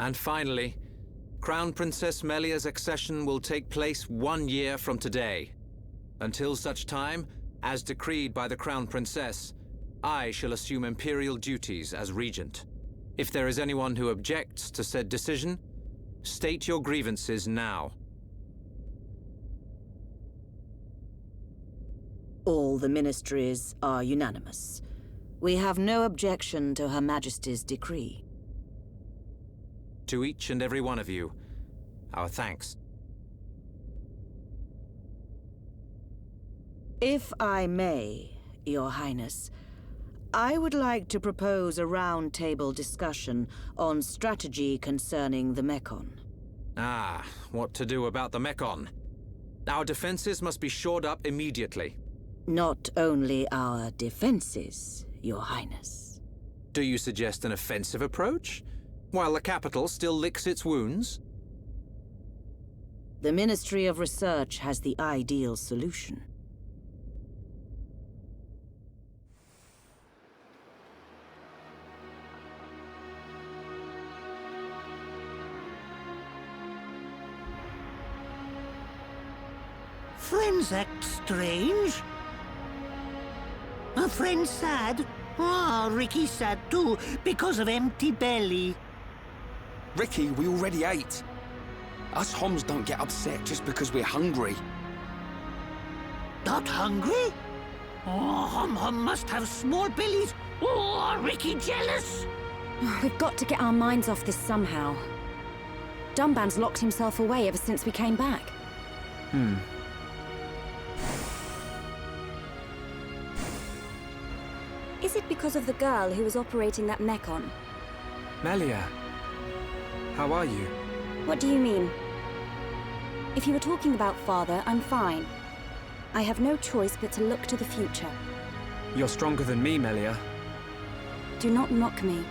And finally, Crown Princess Melia's accession will take place 1 year from today. Until such time, as decreed by the Crown Princess, I shall assume imperial duties as regent. If there is anyone who objects to said decision, state your grievances now. All the ministries are unanimous. We have no objection to Her Majesty's decree. To each and every one of you, our thanks. If I may, Your Highness, I would like to propose a round-table discussion on strategy concerning the Mékons. Ah, what to do about the Mékons? Our defenses must be shored up immediately. Not only our defenses, Your Highness. Do you suggest an offensive approach, while the capital still licks its wounds? The Ministry of Research has the ideal solution. Friends act strange. A friend sad? Ah, Ricky's sad too, because of empty belly. Ricky, we already ate. Us Homs don't get upset just because we're hungry. Not hungry? Oh, Hom must have small bellies. Oh, Ricky jealous. We've got to get our minds off this somehow. Dunban's locked himself away ever since we came back. Is it because of the girl who was operating that Mékons? Melia, how are you? What do you mean? If you were talking about father, I'm fine. I have no choice but to look to the future. You're stronger than me, Melia. Do not mock me.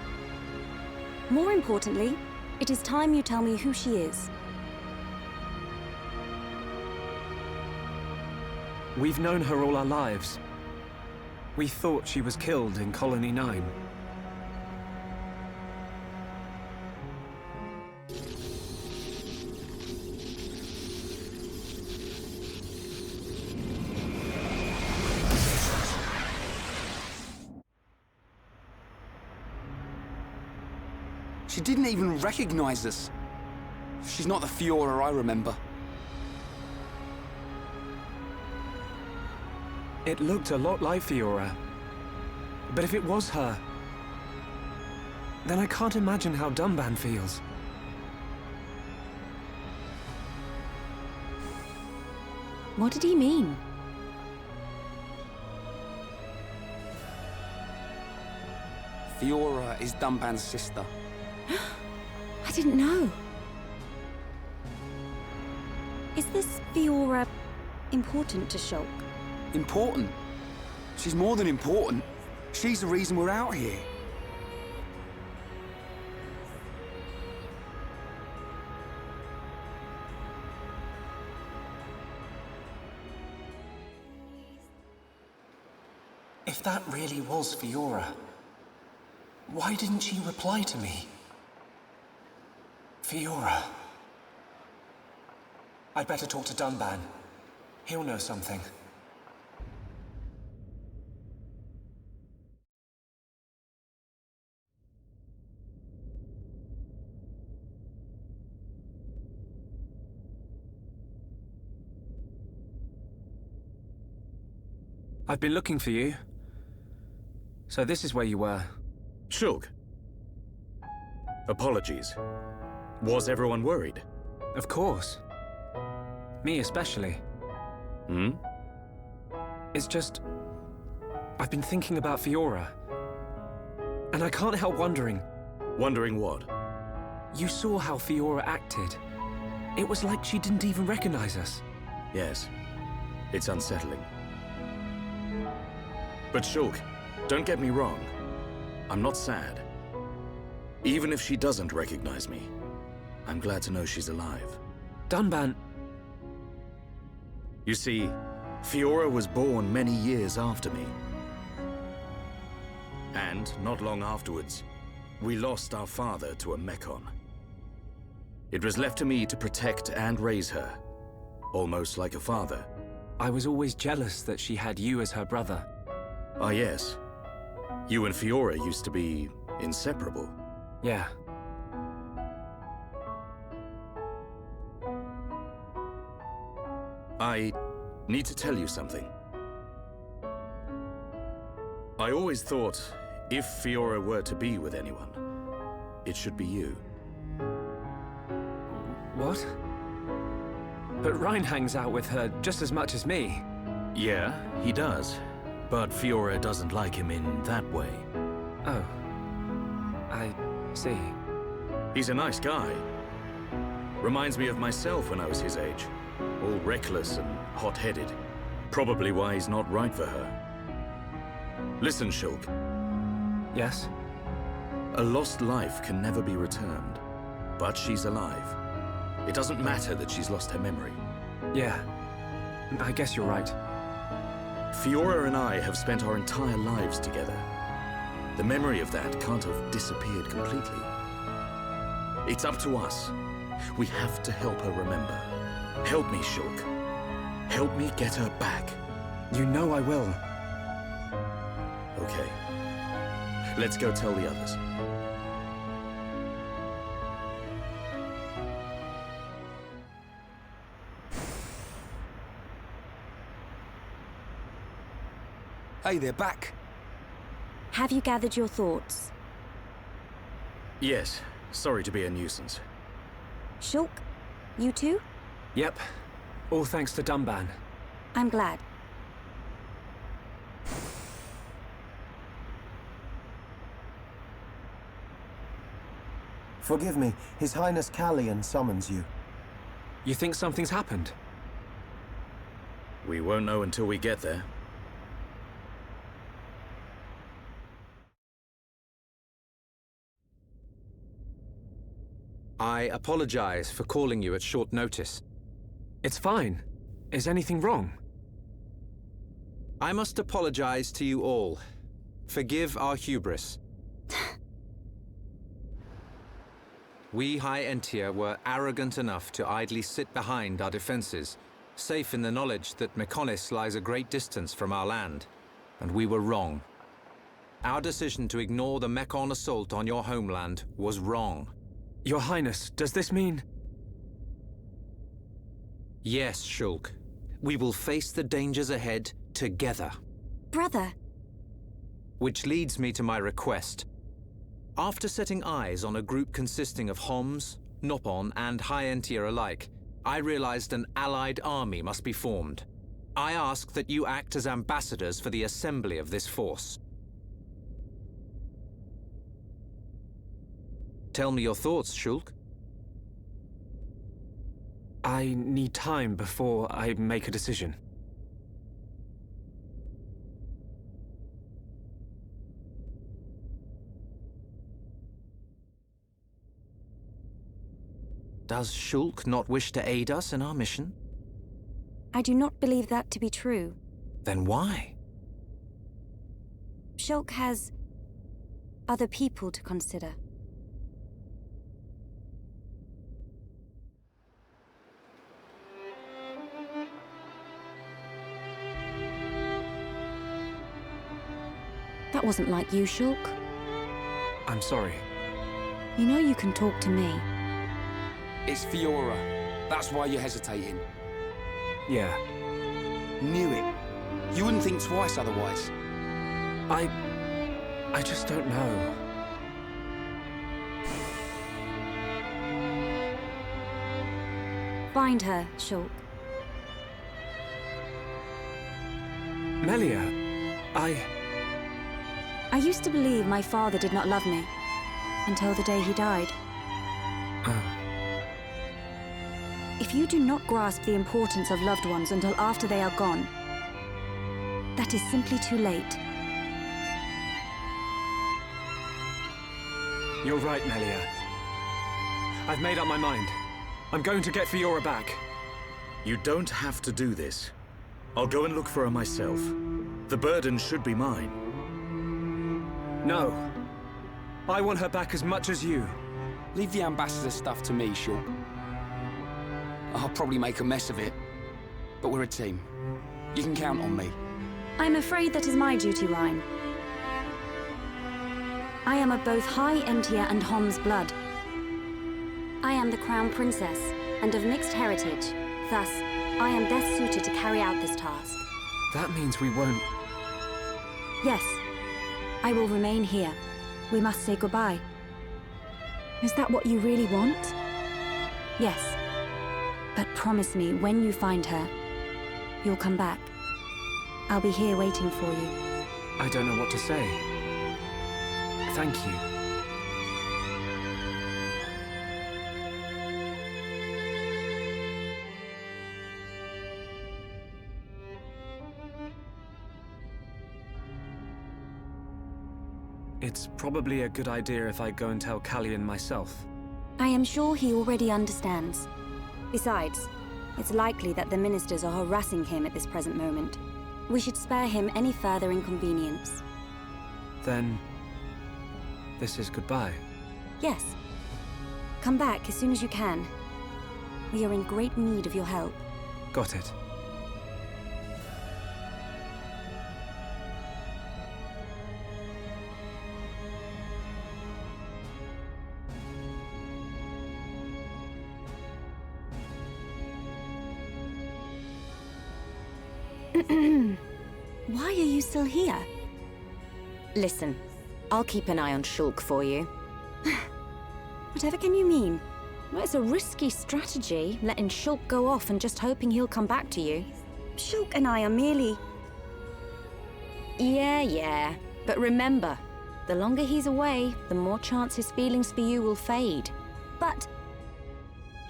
More importantly, it is time you tell me who she is. We've known her all our lives. We thought she was killed in Colony 9. She didn't even recognize us. She's not the Fiora I remember. It looked a lot like Fiora. But if it was her, then I can't imagine how Dunban feels. What did he mean? Fiora is Dunban's sister. I didn't know. Is this Fiora important to Shulk? Important? She's more than important. She's the reason we're out here. If that really was Fiora, why didn't she reply to me? Fiora. I'd better talk to Dunban. He'll know something. I've been looking for you. So this is where you were. Shulk. Apologies. Was everyone worried? Of course. Me especially. Hmm? It's just... I've been thinking about Fiora. And I can't help wondering. Wondering what? You saw how Fiora acted. It was like she didn't even recognize us. Yes. It's unsettling. But Shulk, don't get me wrong. I'm not sad. Even if she doesn't recognize me, I'm glad to know she's alive. Dunban... You see, Fiora was born many years after me. And, not long afterwards, we lost our father to a Mékons. It was left to me to protect and raise her, almost like a father. I was always jealous that she had you as her brother. Ah, yes. You and Fiora used to be inseparable. Yeah. I need to tell you something. I always thought, if Fiora were to be with anyone, it should be you. What? But Rhine hangs out with her just as much as me. Yeah, he does. But Fiora doesn't like him in that way. Oh. I see. He's a nice guy. Reminds me of myself when I was his age. All reckless and hot-headed. Probably why he's not right for her. Listen, Shulk. Yes? A lost life can never be returned. But she's alive. It doesn't matter that she's lost her memory. Yeah. I guess you're right. Fiora and I have spent our entire lives together. The memory of that can't have disappeared completely. It's up to us. We have to help her remember. Help me, Shulk. Help me get her back. You know I will. Okay. Let's go tell the others. Hey, they're back. Have you gathered your thoughts? Yes. Sorry to be a nuisance. Shulk, you too? Yep. All thanks to Dumban. I'm glad. Forgive me, His Highness Callian summons you. You think something's happened? We won't know until we get there. I apologize for calling you at short notice. It's fine. Is anything wrong? I must apologize to you all. Forgive our hubris. We High Entia were arrogant enough to idly sit behind our defenses, safe in the knowledge that Mékons lies a great distance from our land. And we were wrong. Our decision to ignore the Mékons assault on your homeland was wrong. Your Highness, does this mean... Yes, Shulk. We will face the dangers ahead together. Brother. Which leads me to my request. After setting eyes on a group consisting of Homs, Nopon, and High Entia alike, I realized an allied army must be formed. I ask that you act as ambassadors for the assembly of this force. Tell me your thoughts, Shulk. I need time before I make a decision. Does Shulk not wish to aid us in our mission? I do not believe that to be true. Then why? Shulk has other people to consider. That wasn't like you, Shulk. I'm sorry. You know you can talk to me. It's Fiora. That's why you're hesitating. Yeah. Knew it. You wouldn't think twice otherwise. I just don't know. Find her, Shulk. Melia, I used to believe my father did not love me, until the day he died. If you do not grasp the importance of loved ones until after they are gone, that is simply too late. You're right, Melia. I've made up my mind. I'm going to get Fiora back. You don't have to do this. I'll go and look for her myself. The burden should be mine. No. I want her back as much as you. Leave the ambassador stuff to me, Shulk. I'll probably make a mess of it. But we're a team. You can count on me. I'm afraid that is my duty, Rhine. I am of both High Entia and Hom's blood. I am the Crown Princess, and of mixed heritage. Thus, I am best suited to carry out this task. That means we won't... Yes, I will remain here. We must say goodbye. Is that what you really want? Yes. But promise me, when you find her, you'll come back. I'll be here waiting for you. I don't know what to say. Thank you. It's probably a good idea if I go and tell Callian myself. I am sure he already understands. Besides, it's likely that the ministers are harassing him at this present moment. We should spare him any further inconvenience. Then... this is goodbye. Yes. Come back as soon as you can. We are in great need of your help. Got it. Why are you still here? Listen, I'll keep an eye on Shulk for you. Whatever can you mean? Well, it's a risky strategy, letting Shulk go off and just hoping he'll come back to you. Shulk and I are merely... Yeah. But remember, the longer he's away, the more chance his feelings for you will fade. But...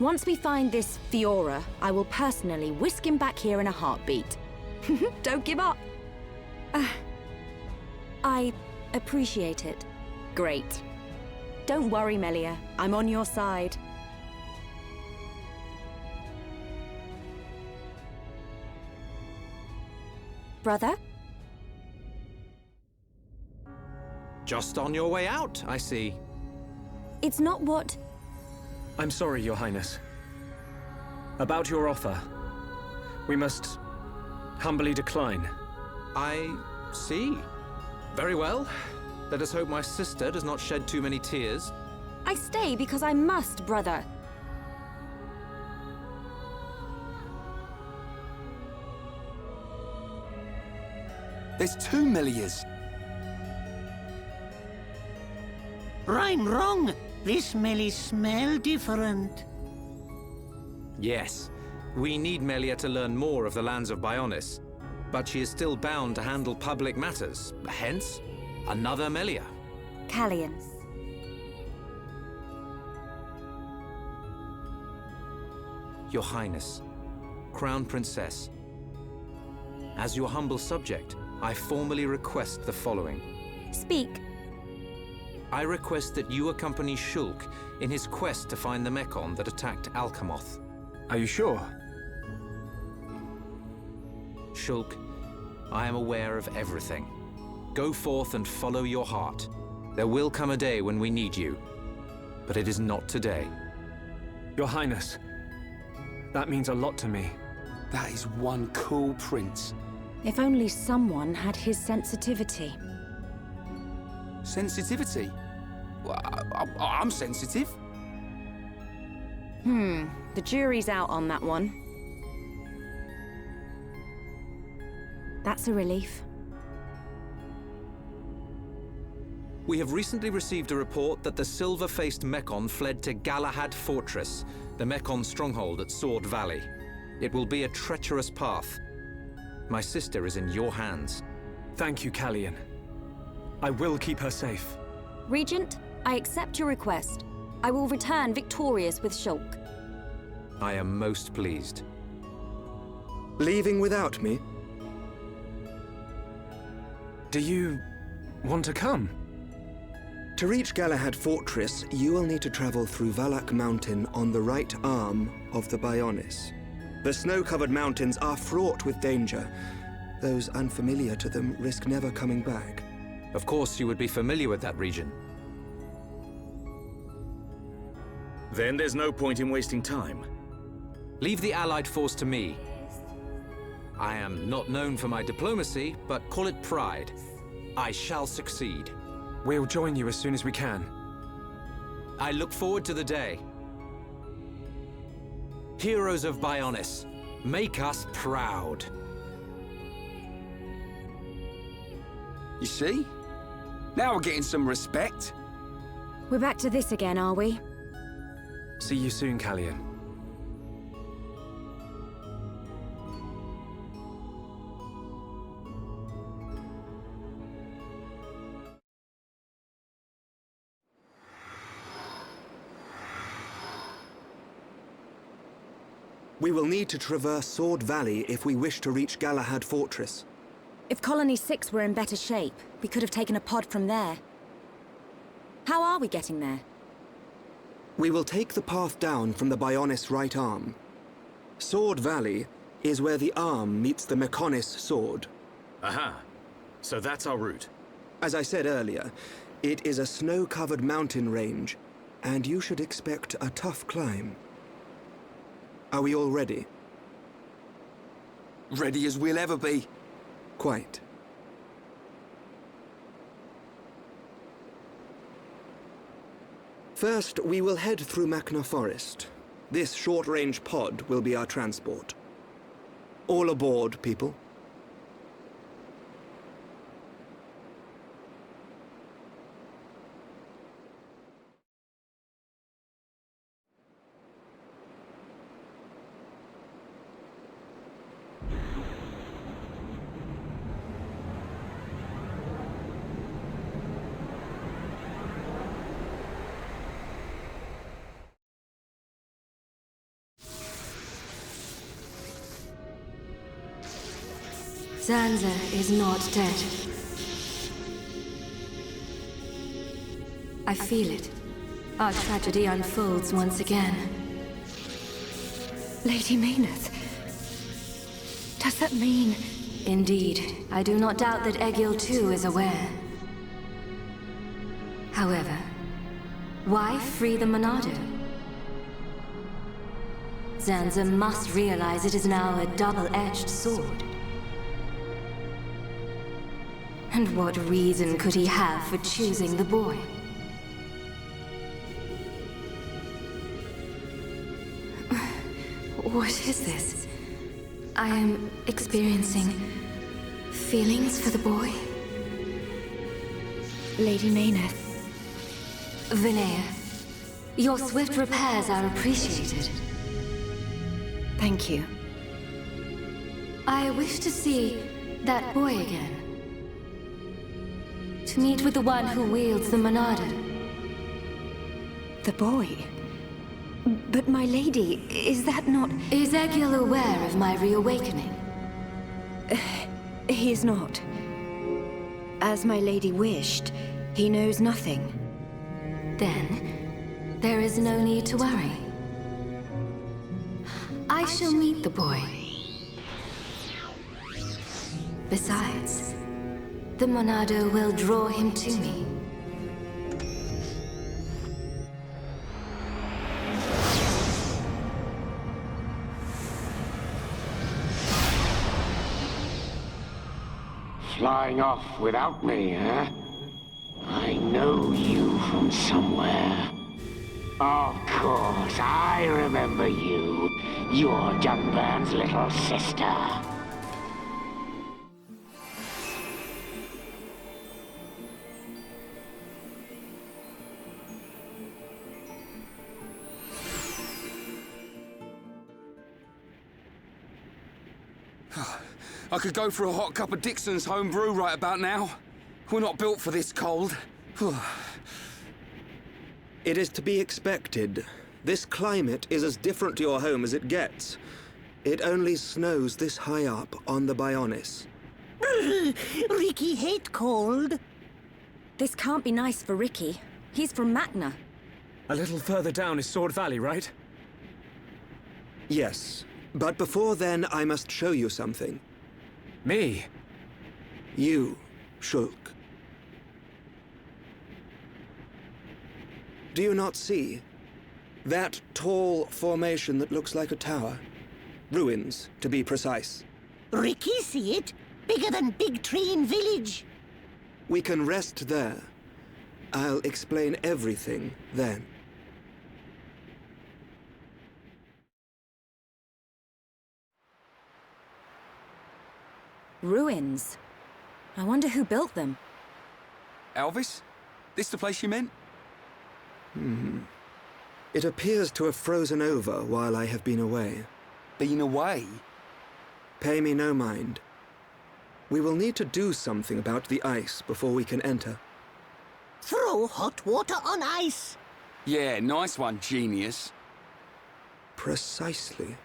once we find this Fiora, I will personally whisk him back here in a heartbeat. Don't give up. I appreciate it. Great. Don't worry, Melia. I'm on your side. Brother? Just on your way out, I see. It's not what... I'm sorry, Your Highness. About your offer. We must humbly decline. I see. Very well. Let us hope my sister does not shed too many tears. I stay because I must, brother. There's 2 Melias. Rhyme wrong. This Melie smell different. Yes, we need Melia to learn more of the lands of Bionis, but she is still bound to handle public matters, hence, another Melia. Callian. Your Highness, Crown Princess, as your humble subject, I formally request the following. Speak. I request that you accompany Shulk in his quest to find the Mékons that attacked Alcamoth. Are you sure? Shulk, I am aware of everything. Go forth and follow your heart. There will come a day when we need you, but it is not today. Your Highness, that means a lot to me. That is one cool prince. If only someone had his sensitivity. Sensitivity? Well, I'm sensitive. The jury's out on that one. That's a relief. We have recently received a report that the silver-faced Mékons fled to Galahad Fortress, the Mékons stronghold at Sword Valley. It will be a treacherous path. My sister is in your hands. Thank you, Callian. I will keep her safe. Regent, I accept your request. I will return victorious with Shulk. I am most pleased. Leaving without me? Do you want to come? To reach Galahad Fortress, you will need to travel through Valak Mountain on the right arm of the Bionis. The snow-covered mountains are fraught with danger. Those unfamiliar to them risk never coming back. Of course you would be familiar with that region. Then there's no point in wasting time. Leave the Allied force to me. I am not known for my diplomacy, but call it pride. I shall succeed. We'll join you as soon as we can. I look forward to the day. Heroes of Bionis, make us proud. You see? Now we're getting some respect. We're back to this again, are we? See you soon, Callian. We will need to traverse Sword Valley if we wish to reach Galahad Fortress. If Colony 6 were in better shape, we could have taken a pod from there. How are we getting there? We will take the path down from the Bionis right arm. Sword Valley is where the arm meets the Mékons sword. Aha. So that's our route. As I said earlier, it is a snow-covered mountain range, and you should expect a tough climb. Are we all ready? Ready as we'll ever be. Quite. First, we will head through Makna Forest. This short-range pod will be our transport. All aboard, people. Zanza is not dead. I feel it. Our tragedy unfolds once again. Lady Maynard. Does that mean... Indeed. I do not doubt that Egil too is aware. However, why free the Monado? Zanza must realize it is now a double-edged sword. And what reason could he have for choosing the boy? What is this? I am experiencing feelings for the boy. Lady Maynard. Vinaya, your swift repairs are appreciated. Thank you. I wish to see that boy again. To meet with the one who wields the Monado. The boy? But my lady, is that not... Is Egil aware of my reawakening? He is not. As my lady wished, he knows nothing. Then, there is no need to worry. I shall meet the boy. Besides, the Monado will draw him to me. Flying off without me, huh? I know you from somewhere. Of course, I remember you. You're Dunburn's little sister. I could go for a hot cup of Dixon's home brew right about now. We're not built for this cold. It is to be expected. This climate is as different to your home as it gets. It only snows this high up on the Bionis. Ricky hate cold. This can't be nice for Ricky. He's from Makna. A little further down is Sword Valley, right? Yes, but before then I must show you something. Me? You, Shulk. Do you not see? That tall formation that looks like a tower? Ruins, to be precise. Ricky see it? Bigger than Big Tree in Village. We can rest there. I'll explain everything then. Ruins. I wonder who built them. Elvis? This the place you meant? It appears to have frozen over while I have been away. Been away? Pay me no mind. We will need to do something about the ice before we can enter. Throw hot water on ice. Yeah, nice one, genius. Precisely.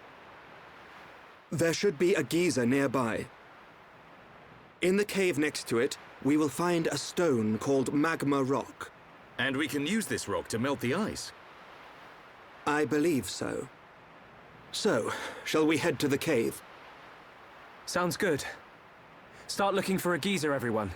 There should be a geyser nearby. In the cave next to it, we will find a stone called magma rock. And we can use this rock to melt the ice. I believe so. So, shall we head to the cave? Sounds good. Start looking for a geyser, everyone.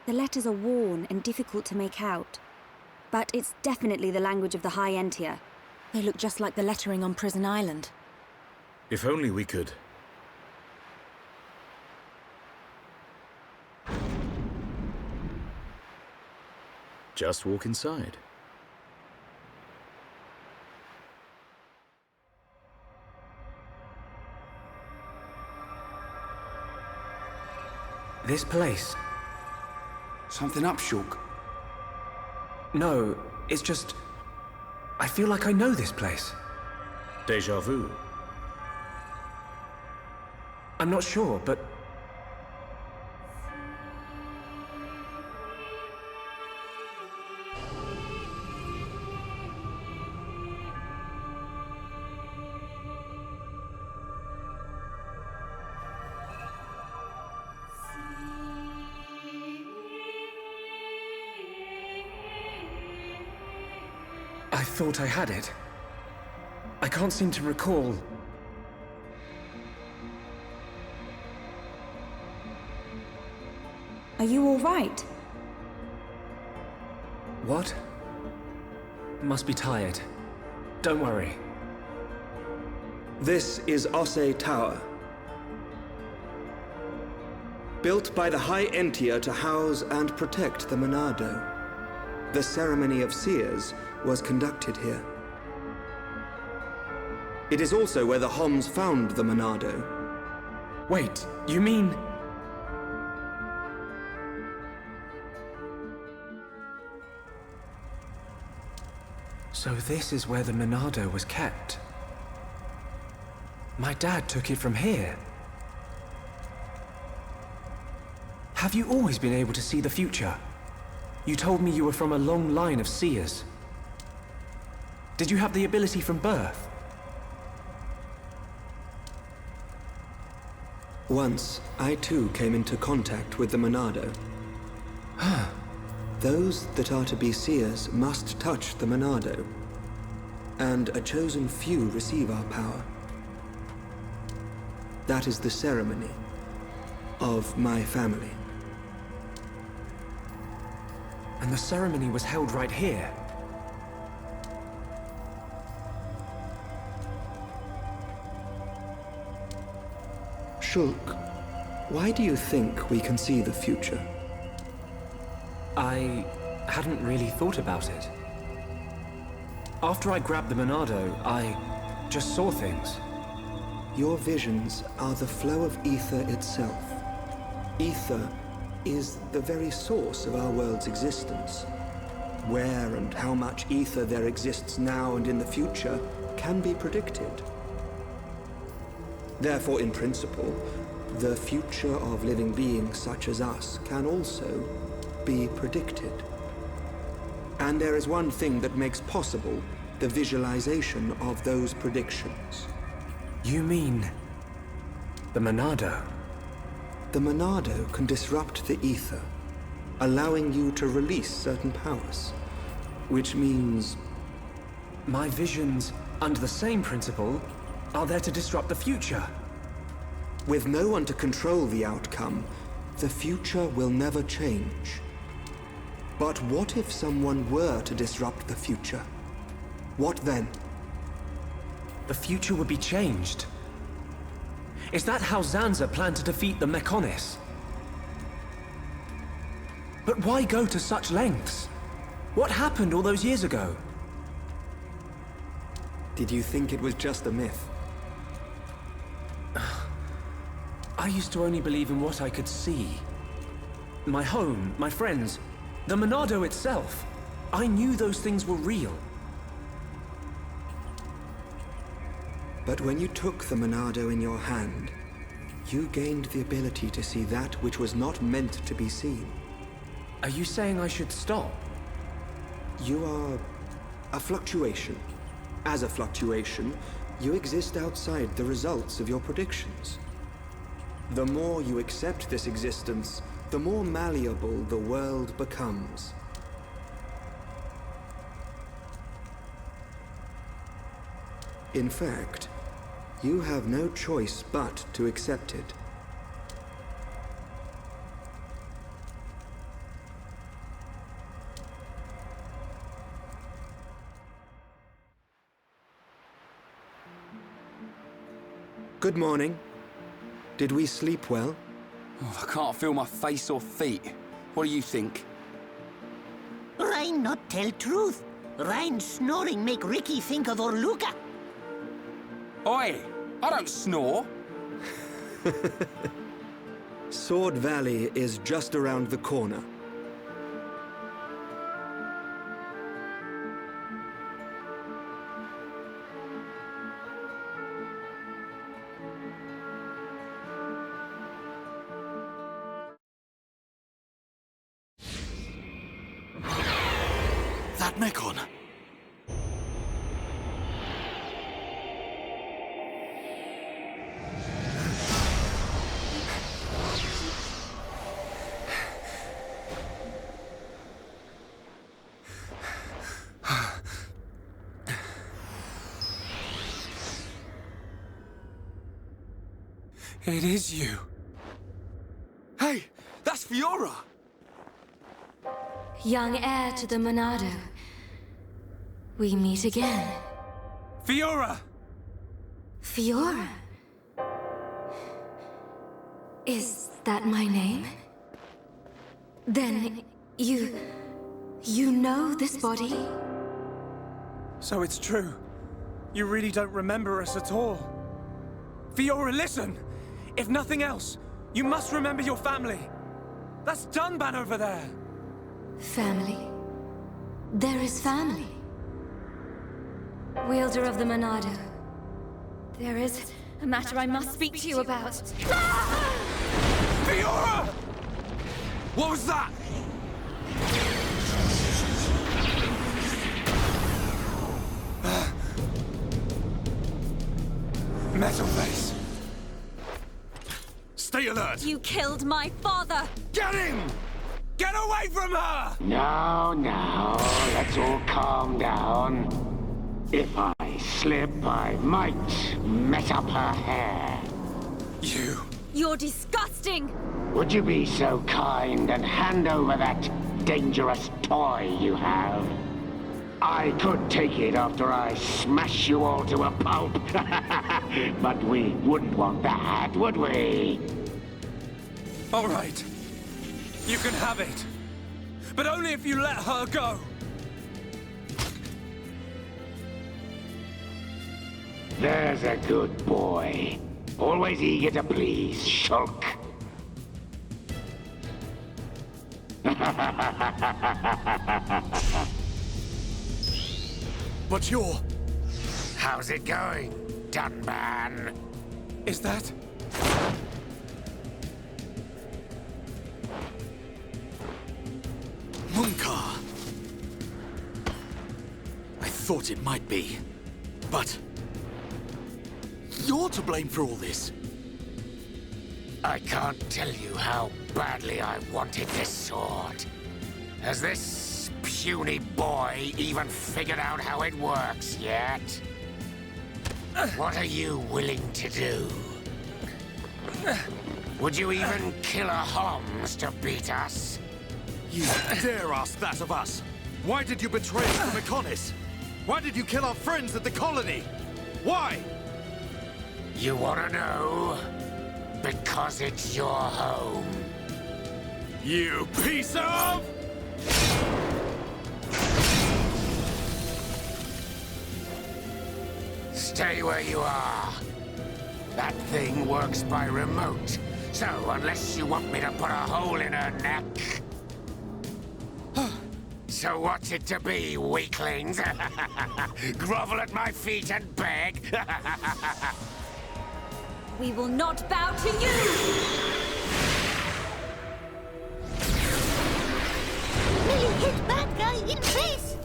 The letters are worn and difficult to make out. But it's definitely the language of the High Entia. They look just like the lettering on Prison Island. If only we could. Just walk inside. This place. Something up, Shulk? No, it's just... I feel like I know this place. Déjà vu. I'm not sure, but... I thought I had it. I can't seem to recall. Are you all right? What? Must be tired. Don't worry. This is Osse Tower. Built by the High Entia to house and protect the Monado. The ceremony of seers was conducted here. It is also where the Homs found the Monado. Wait, you mean... So this is where the Monado was kept. My dad took it from here. Have you always been able to see the future? You told me you were from a long line of seers. Did you have the ability from birth? Once, I too came into contact with the Monado. Those that are to be seers must touch the Monado, and a chosen few receive our power. That is the ceremony of my family. And the ceremony was held right here. Shulk, why do you think we can see the future? I hadn't really thought about it. After I grabbed the Monado, I just saw things. Your visions are the flow of ether itself. Ether is the very source of our world's existence. Where and how much ether there exists now and in the future can be predicted. Therefore, in principle, the future of living beings such as us can also be predicted. And there is one thing that makes possible the visualization of those predictions. You mean... the Monado? The Monado can disrupt the ether, allowing you to release certain powers, which means... My visions, under the same principle, are there to disrupt the future. With no one to control the outcome, the future will never change. But what if someone were to disrupt the future? What then? The future would be changed. Is that how Zanza planned to defeat the Mékons? But why go to such lengths? What happened all those years ago? Did you think it was just a myth? I used to only believe in what I could see. My home, my friends, the Monado itself. I knew those things were real. But when you took the Monado in your hand, you gained the ability to see that which was not meant to be seen. Are you saying I should stop? You are a fluctuation. As a fluctuation, you exist outside the results of your predictions. The more you accept this existence, the more malleable the world becomes. In fact, you have no choice but to accept it. Good morning. Did we sleep well? Oh, I can't feel my face or feet. What do you think? Ryan not tell truth. Ryan snoring make Ricky think of Orluka. Oi! I don't snore. Sword Valley is just around the corner. That Mékon! It is you. Hey, that's Fiora! Young heir to the Monado. We meet again. Fiora! Fiora? Is that my name? Then you know this body? So it's true. You really don't remember us at all. Fiora, listen! If nothing else, you must remember your family. That's Dunban over there. Family? There is family. Wielder of the Monado. There is a matter I must speak to you about. Fiora! What was that? Metal face. Stay alert! You killed my father! Get him! Get away from her! Now, let's all calm down. If I slip, I might mess up her hair. You... You're disgusting! Would you be so kind and hand over that dangerous toy you have? I could take it after I smash you all to a pulp. But we wouldn't want that, would we? All right. You can have it. But only if you let her go. There's a good boy. Always eager to please, Shulk. But you're... How's it going, Dunban? Is that... Munka! I thought it might be. But... you're to blame for all this. I can't tell you how badly I wanted this sword. Has this puny boy even figured out how it works yet? What are you willing to do? Would you even kill a Homs to beat us? You dare ask that of us? Why did you betray us to Mékons? Why did you kill our friends at the colony? Why? You wanna know? Because it's your home. You piece of... Stay where you are. That thing works by remote. So unless you want me to put a hole in her neck... So what's it to be, weaklings? Grovel at my feet and beg? We will not bow to you! Will you hit bad guy in face?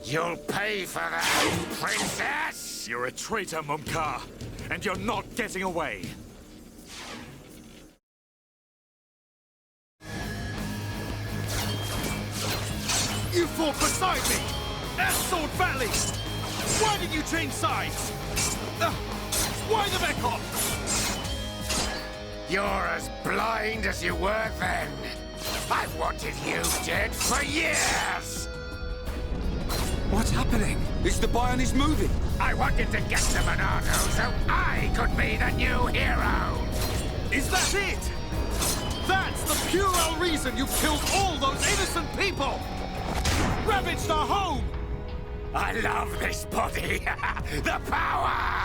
You'll pay for that, princess! You're a traitor, Mumka, and you're not getting away. You fought beside me! At Sword Valley! Why did you change sides? Why the Mékons? You're as blind as you were then. I've wanted you dead for years! What's happening? Is the Bionis moving? I wanted to get to Monado so I could be the new hero! Is that it? That's the puerile reason you killed all those innocent people! Ravaged our home! I love this body! The power!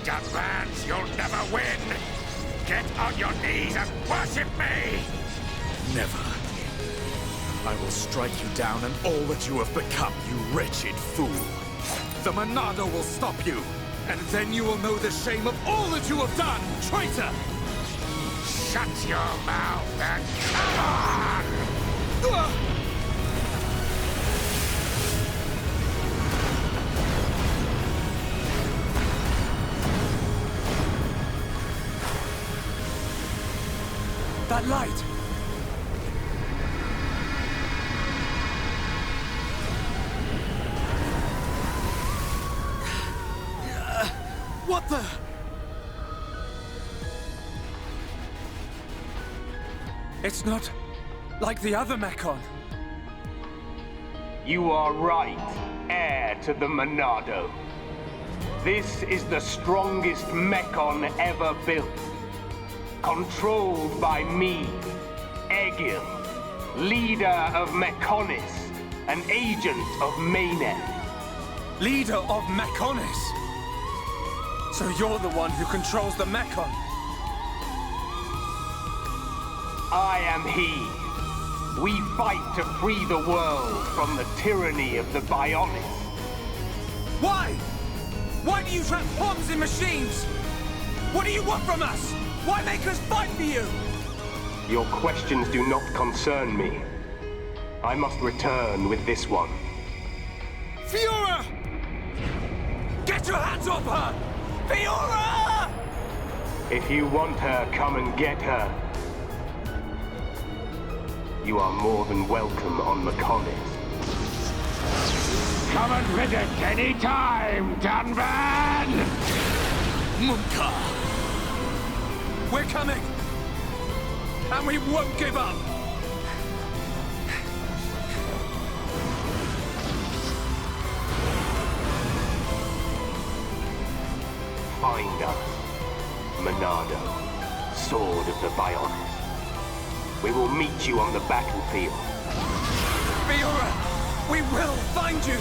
Gunbands, you'll never win! Get on your knees and worship me! Never. I will strike you down and all that you have become, you wretched fool. The Monado will stop you, and then you will know the shame of all that you have done, traitor! Shut your mouth and come on! That light! What the? It's not like the other Mékons. You are right, heir to the Monado. This is the strongest Mékon ever built. Controlled by me, Egil, leader of Mékons, an agent of Mayneth. Leader of Mékons? So you're the one who controls the Mékon? I am he. We fight to free the world from the tyranny of the Bionis. Why? Why do you trap bombs in machines? What do you want from us? Why make us fight for you? Your questions do not concern me. I must return with this one. Fiora! Get your hands off her! Fiora! If you want her, come and get her. You are more than welcome on Mékons. Come and visit any time, Dunban! Mumka! We're coming! And we won't give up! Find us, Monado, Sword of the Bionis. We will meet you on the battlefield. Fiora! We will find you!